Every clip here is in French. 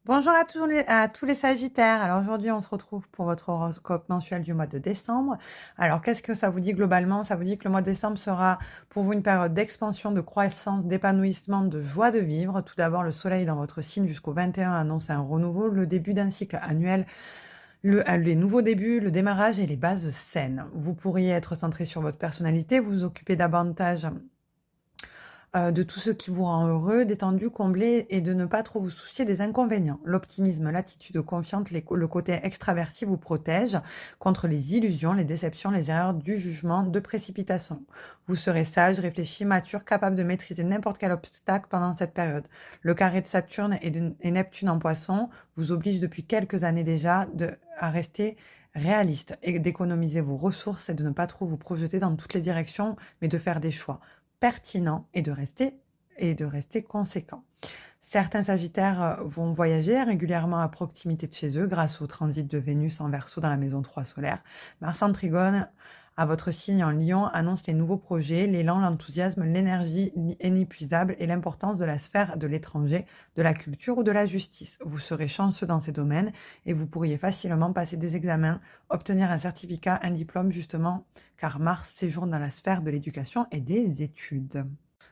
Bonjour à tous les Sagittaires. Alors aujourd'hui, on se retrouve pour votre horoscope mensuel du mois de décembre. Alors qu'est-ce que ça vous dit globalement? Ça vous dit que le mois de décembre sera pour vous une période d'expansion, de croissance, d'épanouissement, de joie de vivre. Tout d'abord, le soleil dans votre signe jusqu'au 21 annonce un renouveau, le début d'un cycle annuel, les nouveaux débuts, le démarrage et les bases saines. Vous pourriez être centré sur votre personnalité, vous occuper davantage de tout ce qui vous rend heureux, détendu, comblé et de ne pas trop vous soucier des inconvénients. L'optimisme, l'attitude confiante, le côté extraverti vous protège contre les illusions, les déceptions, les erreurs du jugement, de précipitation. Vous serez sage, réfléchi, mature, capable de maîtriser n'importe quel obstacle pendant cette période. Le carré de Saturne et Neptune en Poisson vous oblige depuis quelques années déjà à rester réaliste et d'économiser vos ressources et de ne pas trop vous projeter dans toutes les directions, mais de faire des choix pertinent et de rester conséquent. Certains Sagittaires vont voyager régulièrement à proximité de chez eux grâce au transit de Vénus en Verseau dans la maison 3 solaire. Mars en Trigone à votre signe en Lion annonce les nouveaux projets, l'élan, l'enthousiasme, l'énergie inépuisable et l'importance de la sphère de l'étranger, de la culture ou de la justice. Vous serez chanceux dans ces domaines et vous pourriez facilement passer des examens, obtenir un certificat, un diplôme justement, car Mars séjourne dans la sphère de l'éducation et des études.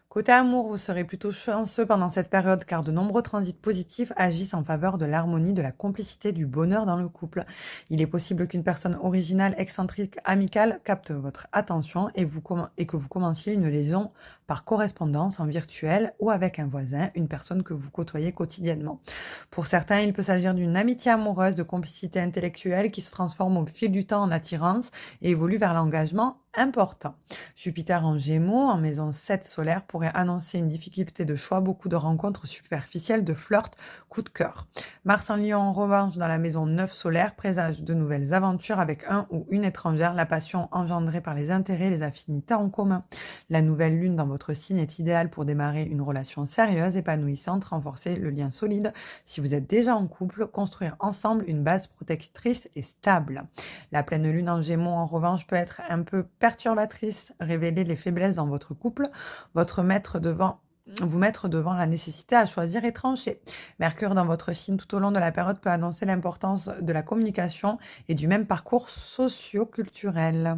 Côté amour, vous serez plutôt chanceux pendant cette période car de nombreux transits positifs agissent en faveur de l'harmonie, de la complicité, du bonheur dans le couple. Il est possible qu'une personne originale, excentrique, amicale capte votre attention et que vous commenciez une liaison par correspondance en virtuel ou avec un voisin, une personne que vous côtoyez quotidiennement. Pour certains, il peut s'agir d'une amitié amoureuse, de complicité intellectuelle qui se transforme au fil du temps en attirance et évolue vers l'engagement important. Jupiter en Gémeaux, en maison 7 solaire, pourrait annoncer une difficulté de choix, beaucoup de rencontres superficielles, de flirts, coup de cœur. Mars en Lion, en revanche, dans la maison 9 solaire, présage de nouvelles aventures avec un ou une étrangère, la passion engendrée par les intérêts et les affinités en commun. La nouvelle lune dans votre signe est idéale pour démarrer une relation sérieuse, épanouissante, renforcer le lien solide. Si vous êtes déjà en couple, construire ensemble une base protectrice et stable. La pleine lune en Gémeaux, en revanche, peut être un peu perturbatrice, révéler les faiblesses dans votre couple, vous mettre devant la nécessité à choisir et trancher. Mercure dans votre signe tout au long de la période peut annoncer l'importance de la communication et du même parcours socio-culturel.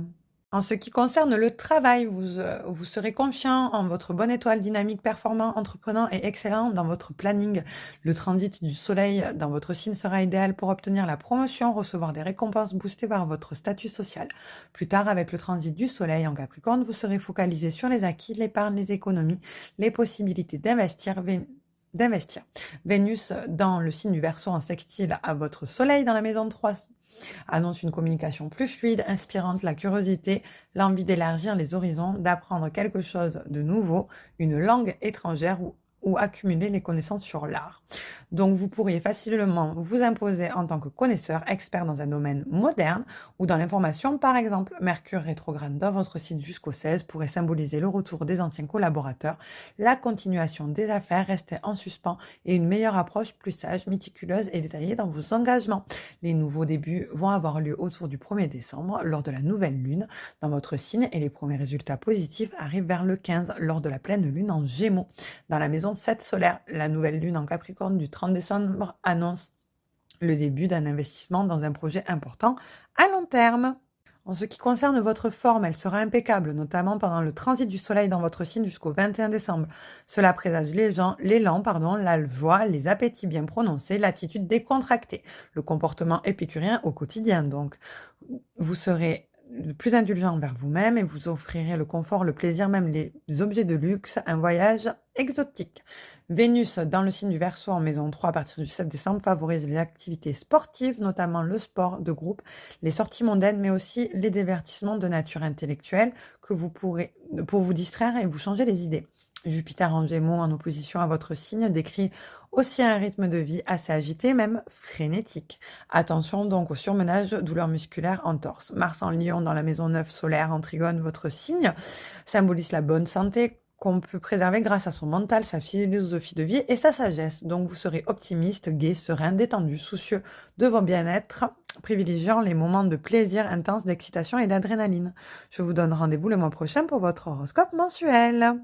En ce qui concerne le travail, vous serez confiant en votre bonne étoile, dynamique, performant, entreprenant et excellent dans votre planning. Le transit du soleil dans votre signe sera idéal pour obtenir la promotion, recevoir des récompenses boostées par votre statut social. Plus tard, avec le transit du soleil en Capricorne, vous serez focalisé sur les acquis, l'épargne, les économies, les possibilités d'investir. Vénus dans le signe du Verseau en sextile à votre soleil dans la maison de 3 annonce une communication plus fluide, inspirante, la curiosité, l'envie d'élargir les horizons, d'apprendre quelque chose de nouveau, une langue étrangère ou accumuler les connaissances sur l'art. Donc vous pourriez facilement vous imposer en tant que connaisseur, expert dans un domaine moderne ou dans l'information par exemple. Mercure rétrograde dans votre signe jusqu'au 16 pourrait symboliser le retour des anciens collaborateurs, la continuation des affaires restées en suspens et une meilleure approche plus sage, méticuleuse et détaillée dans vos engagements. Les nouveaux débuts vont avoir lieu autour du 1er décembre lors de la nouvelle lune dans votre signe et les premiers résultats positifs arrivent vers le 15 lors de la pleine lune en Gémeaux. Dans la maison 7 solaire, la nouvelle lune en Capricorne du 30 décembre annonce le début d'un investissement dans un projet important à long terme. En ce qui concerne votre forme, elle sera impeccable, notamment pendant le transit du soleil dans votre signe jusqu'au 21 décembre. Cela présage l'élan, la joie, les appétits bien prononcés, l'attitude décontractée, le comportement épicurien au quotidien. Donc, vous serez plus indulgent envers vous-même et vous offrirez le confort, le plaisir, même les objets de luxe, un voyage exotique. Vénus dans le signe du Verseau en maison 3 à partir du 7 décembre favorise les activités sportives, notamment le sport de groupe, les sorties mondaines, mais aussi les divertissements de nature intellectuelle que vous pourrez pour vous distraire et vous changer les idées. Jupiter en Gémeaux en opposition à votre signe décrit aussi un rythme de vie assez agité, même frénétique. Attention donc au surmenage, douleurs musculaires en torse. Mars en Lion dans la maison 9 solaire en Trigone, votre signe symbolise la bonne santé qu'on peut préserver grâce à son mental, sa philosophie de vie et sa sagesse. Donc vous serez optimiste, gai, serein, détendu, soucieux de votre bien-être, privilégiant les moments de plaisir intense, d'excitation et d'adrénaline. Je vous donne rendez-vous le mois prochain pour votre horoscope mensuel.